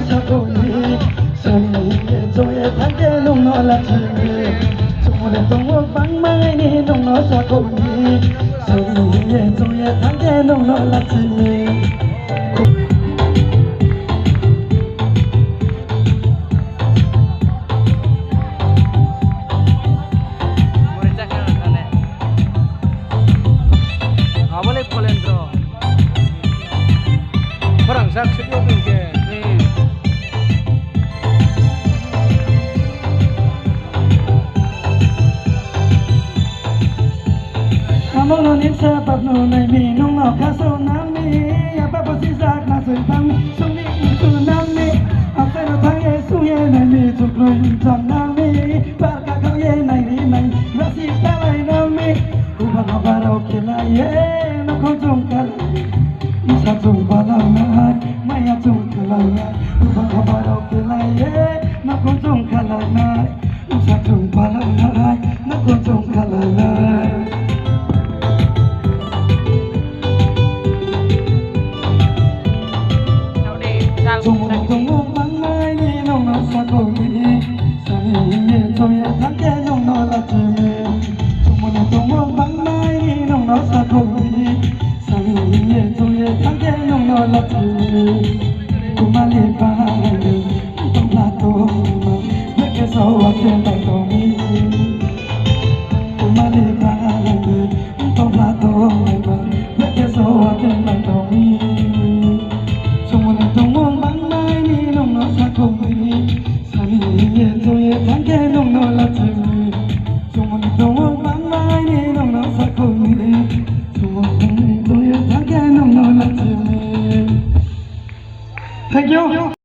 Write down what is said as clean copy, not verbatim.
사고니 선이 저의 단계 농노라지 정원에 동호 방망이니 농노 사고니 선이 저의 단계 농노라지 Orang sak sedio ke. Amono nitsa papno nai mi nong no kaso nami apa posisa nasoi tam suni itu nami apa no tange suye nai mi chukloi cham nami parka kau ye nai ni nai rasi palai nami ubang abaro kelai no kojong kalai isa chung balau nai maya chung kalai ubang abaro kelai no kojong kalai nai isa chung balau nai no kojong kalai nai 정말 방망이 농노 사고니 선이 저의 단계 농노라지 정말 방망이 농노 사고니 선이 저의 단계 농노라지 고말리 바람을 동라도 내게서 왔던 동이 고말리 바람을 동라도 내게서 왔던 동이 저의 단계 농노라지 정말 동원 방망이 농노 사고니 정말 저의 단계 농노라지 Thank you.